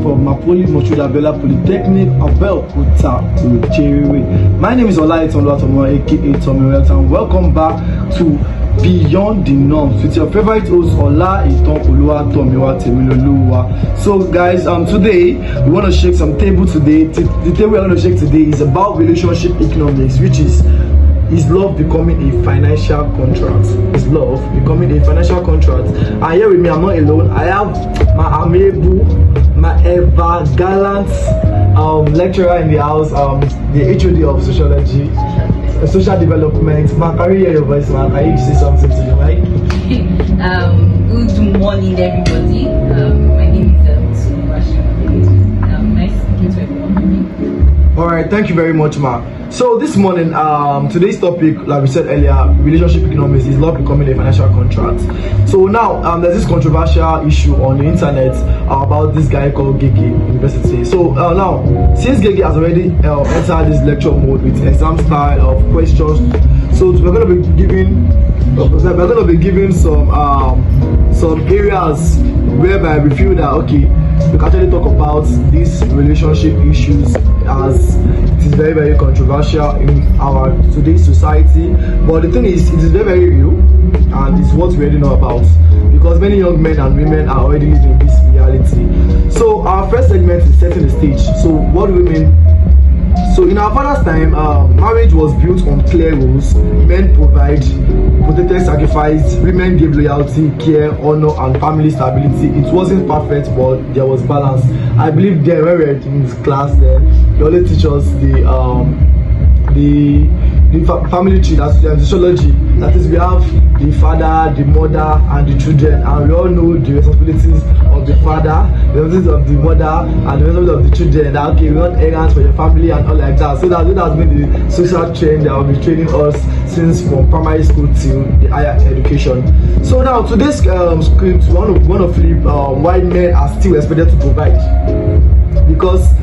from Mapoli Mochudabella Polytechnic, Abeokuta, Ojerere. My name is Tommyrex, aka Tommyrex, and welcome back to Beyond the Norms with your favorite host Ola Iton Olua Tomiwa Temiloluwa. So guys, today we want to shake some table today. The table we're going to shake today is about relationship economics, which is love becoming a financial contract? Is love becoming a financial contract? And here with me, I'm not alone. I have my amiable, my ever gallant lecturer in the house, the HOD of sociology, social development. Man, can you hear your voice, man? Can you say something to the mic? Good morning, everybody. My name is Tommyrex. Nice speaking to everyone. All right, thank you very much, ma. So this morning, today's topic, like we said earlier, relationship economics, is love becoming a financial contract. So now, there's this controversial issue on the internet about this guy called Gege University. So now, since Gege has already entered this lecture mode with exam style of questions, so we're going to be giving some areas whereby we feel that okay, we can actually talk about these relationship issues as it is very, very controversial in our today's society. But the thing is, it is very, very real, and it's what we already know about, because many young men and women are already living this reality. So our first segment is setting the stage. So what do we mean? So in our father's time, marriage was built on clear rules. Men provide, protected, sacrificed. Women gave loyalty, care, honor, and family stability. It wasn't perfect, but there was balance. I believe when we were in this class, they always teach us the family tree, that's the sociology. That is, we have the father, the mother, and the children, and we all know the responsibilities of the father, the responsibilities of the mother, and the responsibilities of the children. That okay, we want errands for your family and all like that. So that has been the social trend that will be training us since from primary school till the higher education. So now today's script, we want to flip why men are still expected to provide. Because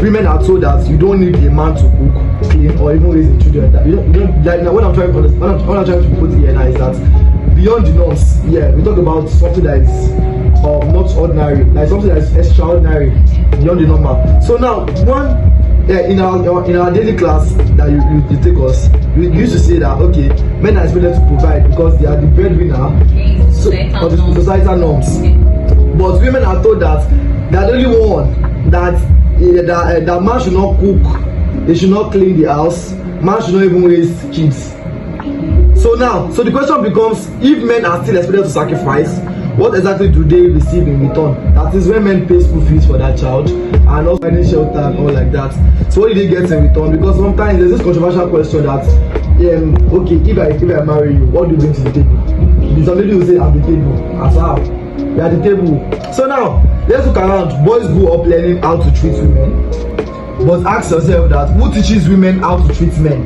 women are told that you don't need a man to cook, clean, or even raise the children. That you don't like, what I'm trying to put here now is that beyond the norms, we talk about something that is not ordinary, like something that is extraordinary, beyond the normal. So now, in our daily class that you take us, we used to say that okay, men are expected to provide because they are the breadwinner of the societal norms. But women are told that they are the only one that man should not cook, they should not clean the house, man should not even raise kids. So the question becomes, if men are still expected to sacrifice, what exactly do they receive in return? That is when men pay school fees for that child and also finding shelter and all like that. So what do they get in return? Because sometimes there's this controversial question that okay, if I marry you, what do you bring to the table? Somebody will say, I'm the table. As how? You are the table. So now let's look around. Boys grow up learning how to treat women, but ask yourself that who teaches women how to treat men?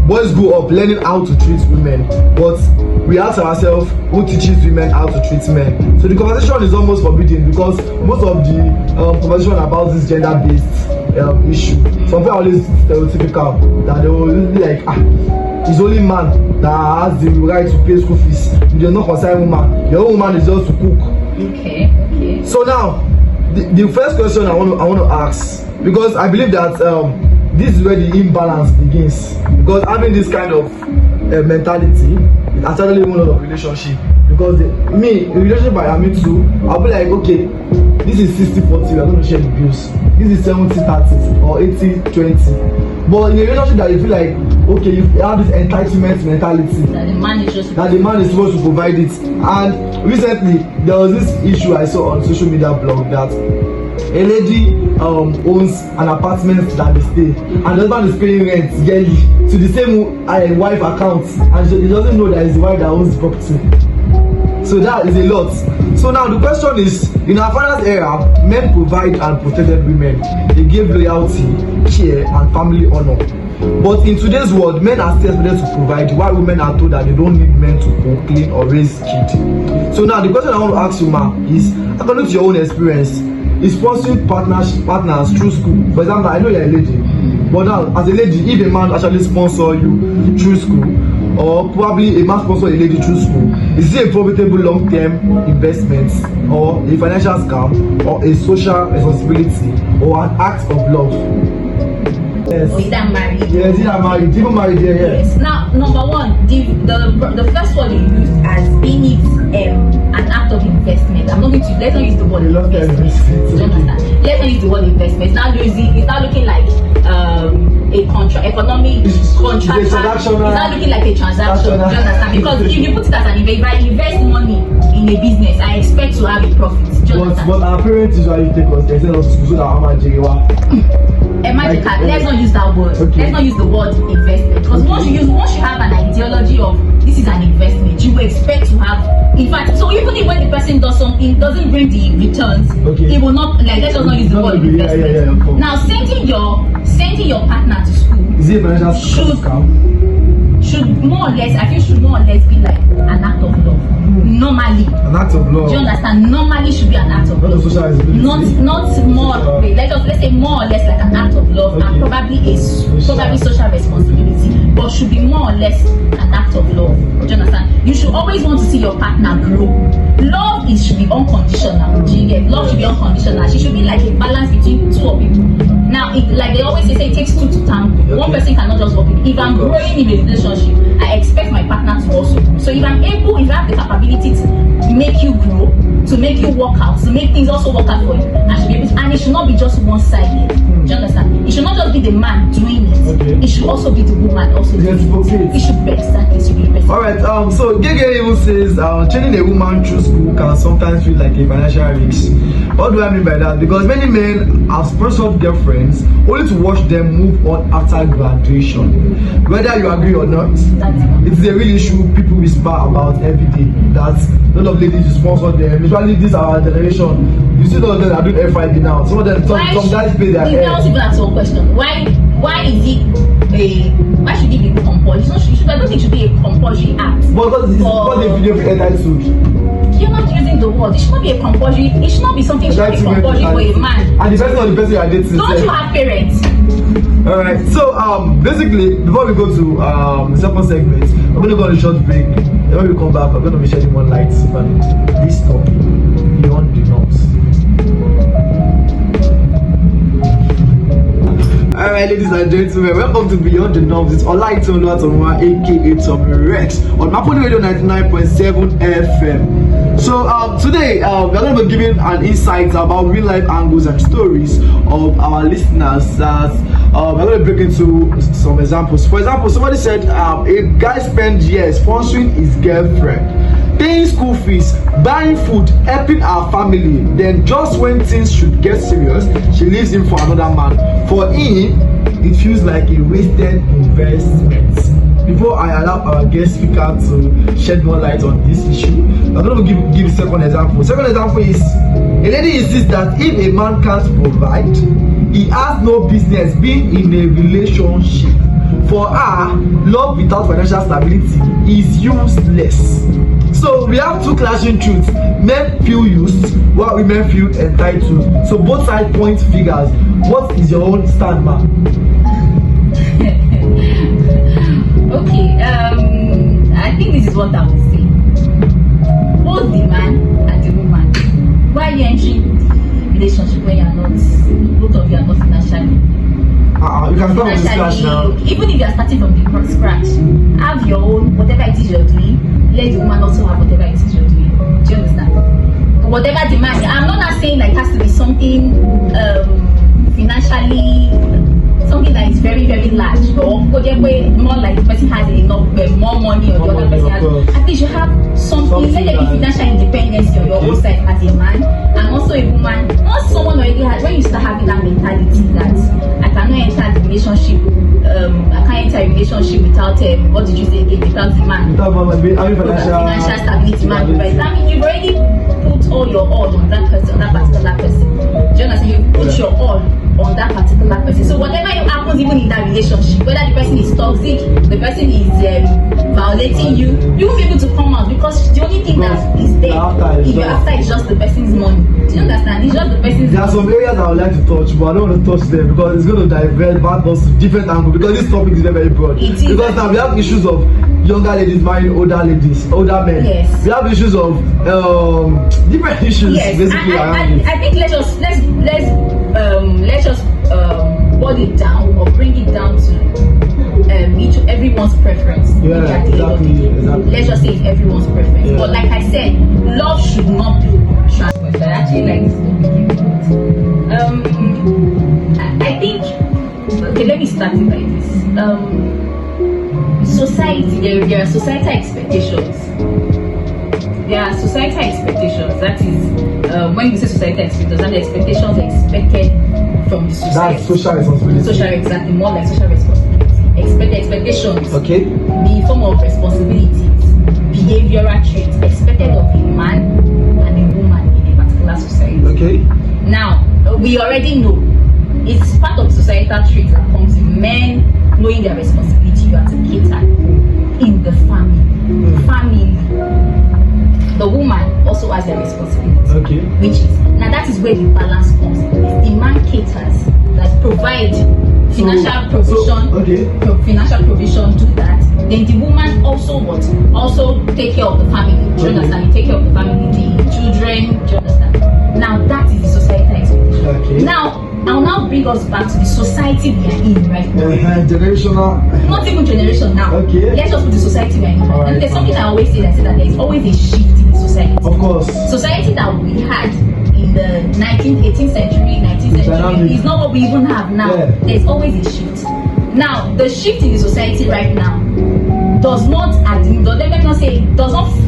Boys grow up learning how to treat women, but we ask ourselves who teaches women how to treat men. So the conversation is almost forbidden, because most of the conversation about this gender-based issue, some people are always stereotypical, that they will be like, it's only man that has the right to pay school fees. You do not concern woman. Your own woman is just to cook. Okay. So now, the first question I want to ask, because I believe that this is where the imbalance begins. Because having this kind of mentality is actually one of the relationship. Because in relationship I am into, I'll be like, okay, this is 60-40, we are going to share the bills. This is 70-30 or 80-20. But in a relationship that you feel like, okay, you have this entitlement mentality, that the man is supposed to provide it. And recently there was this issue I saw on social media blog that a lady owns an apartment that they stay, and the husband is paying rent yearly to the same wife account, and he doesn't know that it's the wife that owns the property. So that is a lot. So now the question is, in our father's era, men provide and protected women. They gave loyalty, care, and family honor. But in today's world, men are still expected to provide, while women are told that they don't need men to cook, clean, or raise kids. So now the question I want to ask you, ma, is according to your own experience, is sponsoring partners through school? For example, I know you're a lady, but now as a lady, if a man actually sponsor you through school, or probably a man sponsor a lady through school, is it a profitable long-term investment, or a financial scam, or a social responsibility, or an act of love? Yes. Or either married. Yes, either married. Even married, yeah. Yes. Now, number one, the first word you use as being it an act of investment. I'm not going to. Let's not use the word investment. Do you understand? Let's not use the word investment. It's now looking like a economic contract. It's not looking like a transaction. Do you understand? Because if you put it as an investment, if I invest money in a business, I expect to have a profit. Do you understand? But our parents usually take us, they send us to so that I'm a let's not use that word. Okay. Let's not use the word investment. Because once you have an ideology of this is an investment, you expect to have, in fact, so even if when the person does something, doesn't bring the returns, it will not, like, let's just not use the word investment. Now, sending your partner to school, is it financial should more or less, I feel should more or less be like an act of love. Normally. An act of love. Do you understand? Normally should be an act of love. Not more. Let's say more or less like an act of love, and probably social responsibility, but should be more or less an act of love. Do you understand? You should always want to see your partner grow. Love should be unconditional. Do you get? Love should be unconditional. She should be like a balance between two of you. Now, like they always say, it takes two to tango. Okay. One person cannot just walk in. If I'm growing in a relationship, I expect my partner to also grow. So if I have the capability to make you grow, to make you work out, to make things also work out for you, I should be able to, and it should not be just one-sided. Do you understand? It should not just be the man doing it. Okay. It should also be the woman also doing it. It should be exactly. It should be best. Alright, so Gege even says training a woman through school can sometimes feel like a financial risk. What do I mean by that? Because many men have sponsored girlfriends only to watch them move on after graduation. Whether you agree or not, it's a real issue people whisper about every day. That a lot of ladies sponsor them. Usually this our generation. You see those that are doing FID now. Some of them, some guys pay their hair. Let me ask you a question. Why should it be compulsory? I don't think it should be a compulsory act. Because they feel entitled. You're not using the word. It should not be a compulsory. It should not be something should be compulsory for a man. And the person you are dating. Don't you have parents? Alright, so basically before we go to the second segment, we're going to go on a short break. When we come back, we're going to be shedding more light on this topic, beyond the norms. Alright, ladies and gentlemen, welcome to Beyond the Norms. It's Olaitolu Atomwa, aka Tommyrex, on Mapodi Radio 99.7 FM. So today we're going to be giving an insight about real life angles and stories of our listeners. That we're going to break into some examples. For example, somebody said a guy spent years sponsoring his girlfriend, paying school fees, buying food, helping our family. Then just when things should get serious, she leaves him for another man. For him, it feels like a wasted investment. Before I allow our guest speaker to shed more light on this issue, I'm going to give a second example. Second example is a lady insists that if a man can't provide, he has no business being in a relationship. For her, love without financial stability is useless. So we have two clashing truths. Men feel used while women feel entitled. So both sides point figures. What is your own stand, man? Okay, I think this is what I would say. Both the man and the woman. Why are you entering the relationship when both of you are not financially? You can start from scratch now. Even if you are starting from the scratch, have your own, whatever it is you're doing, let the woman also have whatever it is you're doing. Do you understand? Whatever demand, I'm not saying like it has to be something financially, something that is very, very large, or more like the person has enough, more money, or the other person has. At least you have something. Let there be financial independence on your own side as a man, and also a woman. Not someone already has. When you start having that mentality that I cannot enter the relationship, I can't enter a relationship without what did you say again? Without the man. Without financial stability, man. Right? I mean, you've already put all your all on that person, on that particular person. Do you understand? You put your all on that particular person. So whatever happens even in that relationship, whether the person is toxic, the person is violating you, you won't be able to come out because the only thing that is there after is just the person's money. Do you understand? It's just the person's There are some areas I would like to touch, but I don't want to touch them because it's going to divert back us to different angles because this topic is very, very broad. Because now we have issues of younger ladies marrying older men. Yes. We have issues of different issues. Yes, basically. I think let's just boil it down or bring it down to everyone's preference. Yeah, exactly. Let's just say it's everyone's preference. Yeah. But like I said, love should not be transferred. I actually like I think, okay, let me start it like this. Society, there are societal expectations. There are societal expectations. That is, when you say societal expectations, and the expectations expected from the society. That's social responsibility. Social, exactly, more like social responsibility. Expectations. Okay. The form of responsibilities, behavioral traits expected of a man and a woman in a particular society. Okay. Now, we already know it's part of societal traits that comes in men knowing their responsibility. You have to cater in the family. The woman also has their responsibility. Okay. Which is, now that is where the balance comes. If the man caters, that provide financial provision, financial provision, do that, then the woman also also take care of the family. Do you understand? You take care of the family, the children. Do you understand? Now that is the societal expectation. Okay. Now I'll now bring us back to the society we are in right now. Generational. Not even generation now. Okay. Let's just put the society we are in. Right. And there's something I always say, that there is always a shift in the society. Of course. Society that we had in the 18th century, 19th century is not what we even have now. Yeah. There's always a shift. Now, the shift in the society right now does not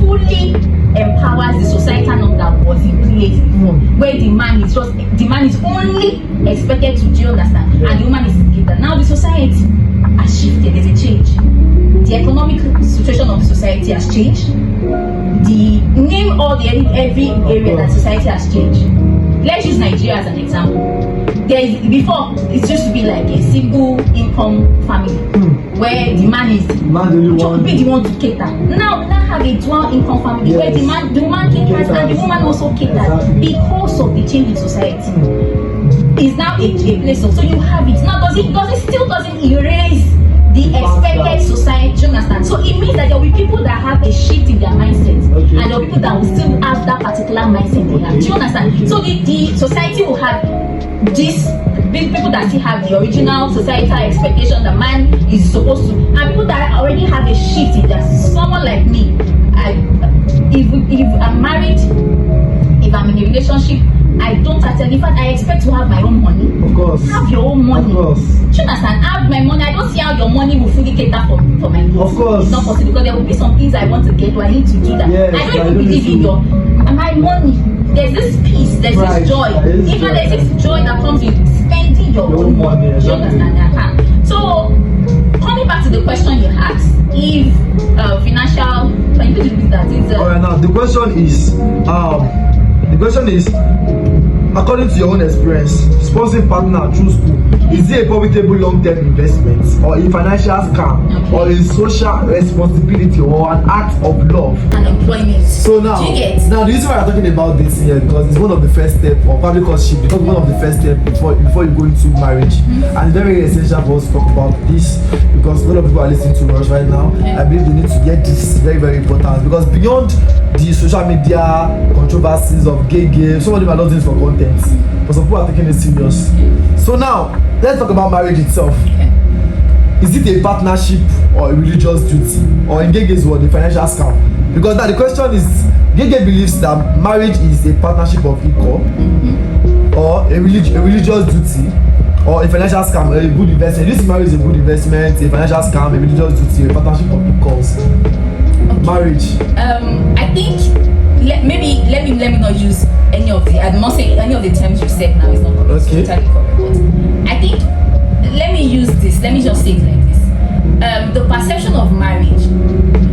fully empowers the societal norm that was in place before, where the man is only expected to, do you understand? Yeah. And the woman is given. Now the society has shifted. There's a change. The economic situation of the society has changed. Every area that society has changed. Let's use Nigeria as an example. Before it used to be like a single income family where the man is the one to cater. Now we now have a dual income family where the woman caters and the woman also caters because of the change in society. It's now a place of, so you have it. Now doesn't erase the expected society, do you understand? So it means that there will be people that have a shift in their mindset, and there will be people that will still have that particular mindset they have. Do you understand? So the society will have these people that still have the original societal expectation that man is supposed to, and people that already have a shift in that. Someone like me, if I'm married, if I'm in a relationship, I don't attend. In fact, I expect to have my own money. Of course. Have your own money. Of course. Do you understand? Have my money. I don't see how your money will fully cater for my needs. Of course. It's not possible because there will be some things I want to get, so I need to do that. Yes, I don't even believe in my money. There's this peace, there's this joy. Even there's this joy that comes with spending your own money. Do you understand that? So, coming back to the question you asked, if financial, can you repeat that? Alright, now the question is, according to your own experience, sponsoring partner through school, is it a profitable long-term investment, or a financial scam, or a social responsibility, or an act of love and employment? So now the reason why I'm talking about this here, because it's one of the first steps, or public courtship, because one of the first steps before you go into marriage, and it's very essential for us to talk about this, because a lot of people are listening to us right now. I believe they need to get this very, very important, because beyond the social media controversies of gay games, some of them are not doing this for content, but some people are taking it serious. So now let's talk about marriage itself. Is it a partnership or a religious duty, or in gay gays world a financial scam? Because now the question is, gay believes that marriage is a partnership of equal, or a religious duty, or a financial scam, a good investment. This marriage is a good investment, a financial scam, a religious duty, a partnership of equals. Marriage. I think let me not use any of the. I'm not saying any of the terms you said now is not correct. Okay. Totally correct. But I think let me use this. Let me just say it like this. The perception of marriage,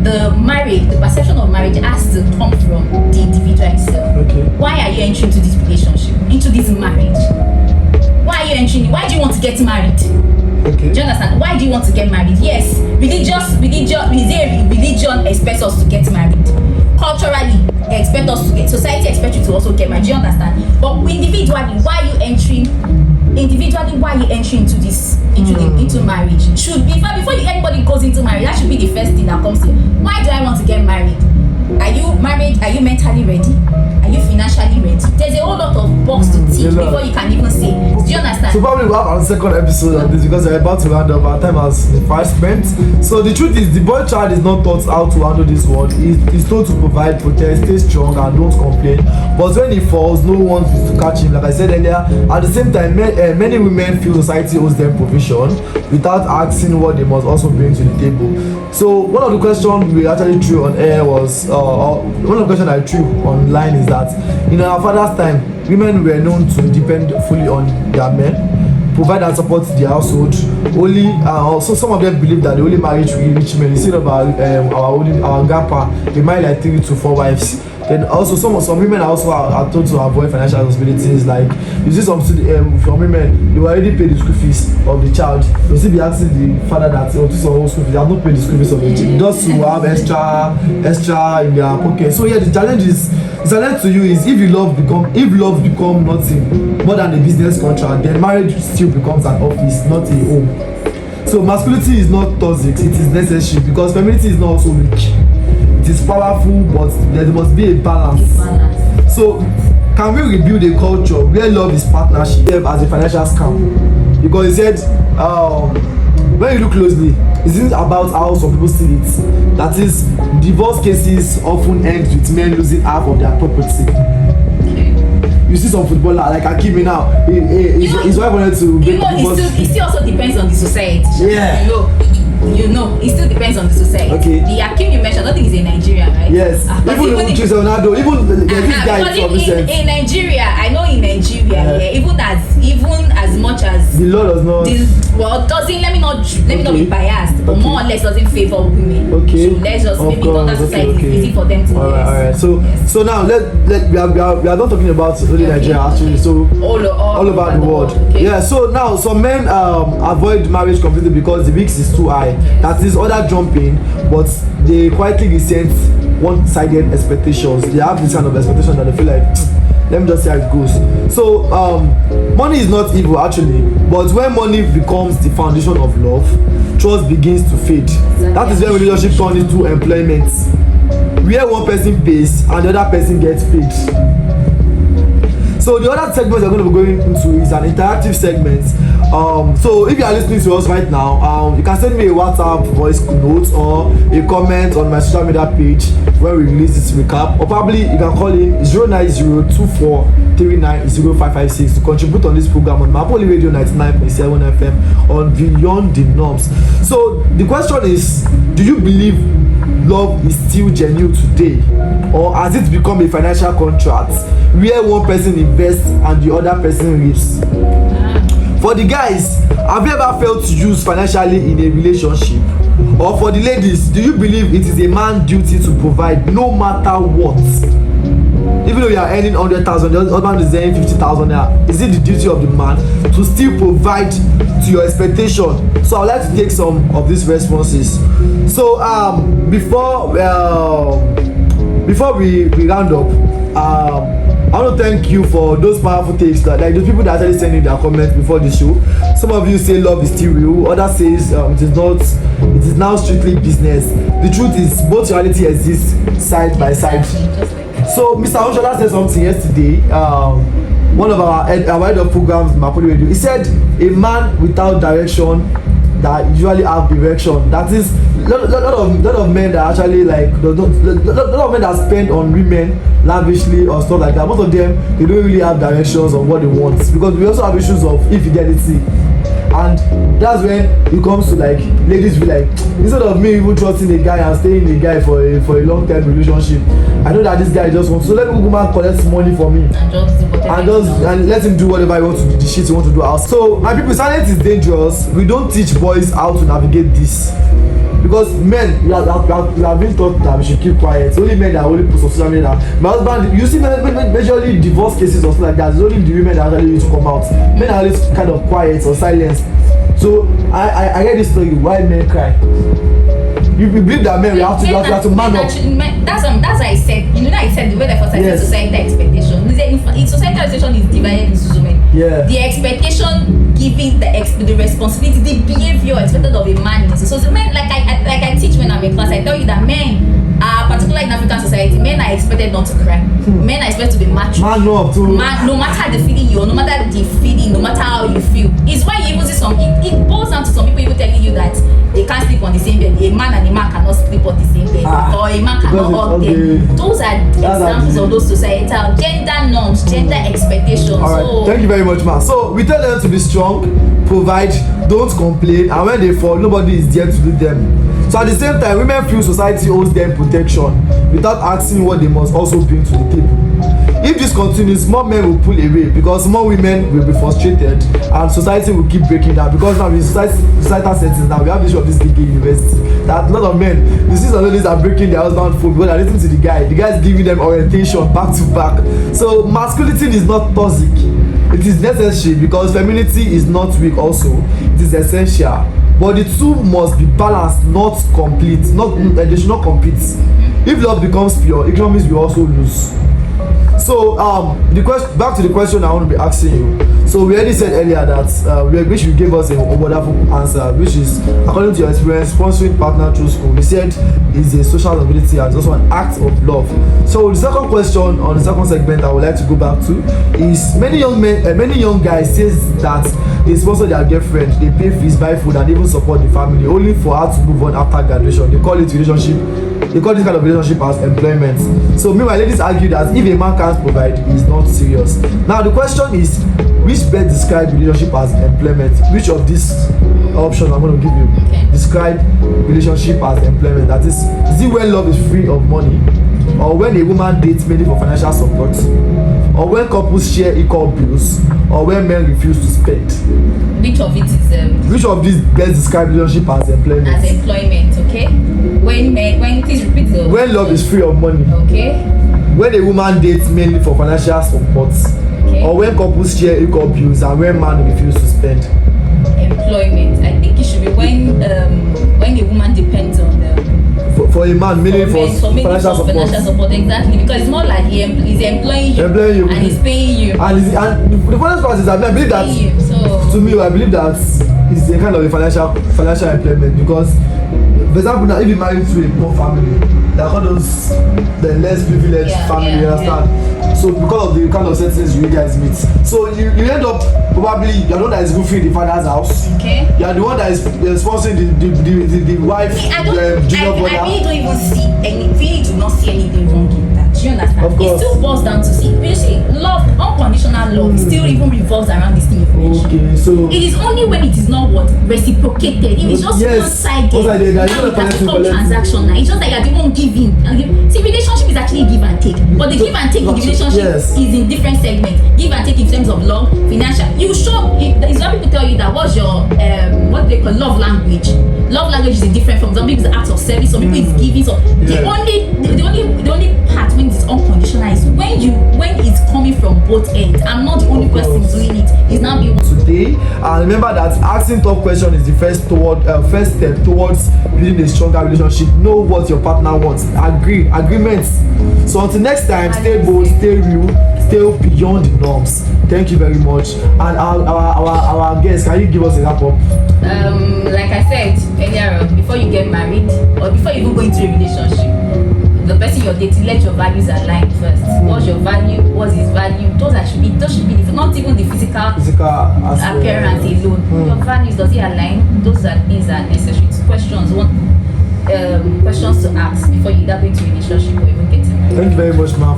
the perception of marriage has to come from the individual itself. Okay. Why are you entering into this relationship, into this marriage? Why are you entering? Why do you want to get married? Okay. Do you understand? Why do you want to get married? Yes, religion expects us to get married. Culturally, society expects you to also get married. Do you understand? But individually, why are you entering into this into marriage. Should be before anybody goes into marriage, that should be the first thing that comes in. Why do I want to get married? Are you married? Are you mentally ready? Are you financially ready? There's a whole lot of box to tick before you can even say. Do you understand? So probably we'll have our second episode on this because we're about to round up. Our time has fast spent. So the truth is, the boy child is not taught how to handle this world. He's told to provide, protect, stay strong, and don't complain. But when he falls, no one wants to catch him. Like I said earlier, at the same time, many women feel society owes them provision without asking what they must also bring to the table. So one of the questions we actually threw on air was, one of the questions I threw online is that in our father's time, women were known to depend fully on their men, provide and support their household. Only also some of them believe that they only marry rich men. Instead of our grandpa, they marry like 3 to 4 wives. Then also some women also are told to avoid financial responsibilities. Like you see some women, they already pay the school fees of the child. You still be asking the father that to some whole school fees. They have not paid the school fees of the child, just to have extra in their pocket. So yeah, the challenge to you is if love become nothing more than a business contract, then marriage still becomes an office, not a home. So masculinity is not toxic, it is necessary because femininity is not also weak. It is powerful, but there must be a balance. So can we rebuild a culture where love is partnership as a financial scam? Because he said when you look closely, it isn't about how some people see it. That is, divorce cases often end with men losing half of their property. You see some footballer like Hakimi now, his wife wanted to get divorced. It still also depends on the society. Yeah. You know, it still depends on the society. Okay. The Hakim you mentioned, I don't think he's in Nigeria, right? Yes. Even Ronaldo, even this guy from in Nigeria, I know in Nigeria, even as much as the law does not. Doesn't let me not be biased, but more or less doesn't favor women. Okay. So let's just maybe in other societies it's easy for them to. All right. So now we are not talking about only Nigeria actually. So all about the world. Okay. Yeah. So now some men avoid marriage completely because the risk is too high. That is other jumping, but they quietly resent one-sided expectations. They have this kind of expectation that they feel like, let me just see how it goes. So money is not evil actually, but when money becomes the foundation of love, trust begins to fade. That is when relationship turns into employment, where one person pays and the other person gets paid. So the other segment we're going to be going into is an interactive segment. So if you are listening to us right now, you can send me a WhatsApp voice note or a comment on my social media page where we release this recap, or probably you can call in 09024390556 to contribute on this program on Mapoli Radio 99.7 FM on Beyond the Norms. So the question is, do you believe love is still genuine today, or has it become a financial contract where one person invests and the other person reaps? For the guys, have you ever felt used financially in a relationship? Or for the ladies, do you believe it is a man's duty to provide no matter what? Even though you are earning 100,000, the husband is earning 50,000 naira, is it the duty of the man to still provide to your expectation? So I would like to take some of these responses. So before we round up, I want to thank you for those powerful takes, that like those people that actually send in their comments before the show. Some of you say love is still real, others says it is not, it is now strictly business. The truth is both reality exists side by side. So Mr. Oshola said something yesterday, one of our head of programs, Mapoli Radio. He said a man without direction that usually have direction. That is lot of men that actually like lot of men that spend on women lavishly or stuff like that. Most of them, they don't really have directions on what they want, because we also have issues of infidelity, and that's when it comes to like ladies be like, instead of me even trusting a guy and staying with a guy for a long-term relationship, I know that this guy just wants, so let me go and collect money for me and let him do whatever he wants to do, the shit he wants to do out. So my people, silence is dangerous. We don't teach boys how to navigate this, because men, we have been taught that we should keep quiet. It's only men that only put on social media. My husband, you see majorly divorce cases or something like that, it's only the women that actually need to come out. Men are always kind of quiet or silent. So I get this story why men cry. You believe that men we have to man up. That's why I said, I said the way the first I said societal expectation. In societal expectation is divided into so many. Yeah. The expectation giving the responsibility, the behavior expected of a man. So the men, like I teach when I'm in class, I tell you that men are, particularly in African society, men are expected not to cry. Men are expected to be mature. Man up to no matter the feeling no matter the feeling, no matter how you feel. It's why you even see it boils down to some people even telling you that they can't sleep on the same bed. A man and a man cannot sleep on the same bed, or a man cannot hug them. Those are examples of those societal gender norms, gender expectations. All right. Thank you very much, man. So we tell them to be strong, provide, don't complain, and when they fall, nobody is there to do them. So at the same time, women feel society owes them protection without asking what they must also bring to the table. If this continues, more men will pull away because more women will be frustrated and society will keep breaking down. Because now in societal settings now we have the issue of this gay university that a lot of men, you see some ladies are breaking their husband phone because they're listening to the guy is giving them orientation back to back. So masculinity is not toxic, it is necessary because femininity is not weak also, it is essential. But the two must be balanced, not complete. They should not compete. If love becomes pure, economies will also lose. So back to the question I want to be asking you. So we already said earlier that which you gave us a wonderful answer, which is according to your experience sponsoring partner through school. We said is a social ability and also an act of love. So the second question on the second segment I would like to go back to is many young guys says that they sponsor their girlfriend, they pay fees, buy food, and even support the family only for her to move on after graduation. They call this kind of relationship as employment. So meanwhile, ladies argue that if a man can't provide, he is not serious. Now the question is, which best describe relationship as employment? Which of these options I'm going to give you describe relationship as employment? That is it when love is free of money, or when a woman dates mainly for financial support, or when couples share equal bills, or when men refuse to spend? Which of it is which of these best describe relationship as employment? As employment, okay. When please repeat the when love is free of money, okay. When a woman dates mainly for financial support, okay. Or when couples share equal bills, and when man refuse to spend? Employment. I think it should be when a woman depends on for a man, mainly for financial support. Exactly, because it's more like he's employing you and he's paying you. And the funniest part is that I believe that to me, I believe that it's a kind of a financial employment because, for example, now if you marry to a poor family, they're called the less privileged family, you understand? Yeah. So because of the kind of settings you guys meet, so you end up probably you're the one that is goofy in the father's house. Okay. You're the one that is sponsoring the wife, the junior brother. I really don't even see really do not see anything wrong in that. Do you understand? Of course. It still boils down to love, unconditional love still even revolves around this thing you mentioned. Okay, so it is only when it is not reciprocated. If it's just one-sided, that's a transaction now. It's just like you're the one giving. See, relationship is actually give and take, but the give and take in the relationship is in different segments. Give and take in terms of love, financial. You show. It's when people tell you that what's your what they call love language. Love language is different from some people. It's acts of service. Some people it's giving. So the only part when it's unconditional is when it's coming from both ends. I'm not the only person doing it. It's not me. Today, and remember that asking tough questions is the first step towards building a stronger relationship. Know what your partner wants. Agreements. So until next time, stay bold, stay real, stay beyond the norms. Thank you very much. And our guests, can you give us a wrap up? Like I said earlier on, before you get married or before you even go into a relationship, the person you're dating, let your values align first. What's your value? What's his value? Those should be not even the physical appearance alone. Your values, does it align? Those are things that are necessary. Questions to ask before you either go into a relationship or even get married. Thank you very much, ma'am,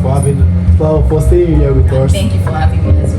for staying here with us. Thank you for having me as well.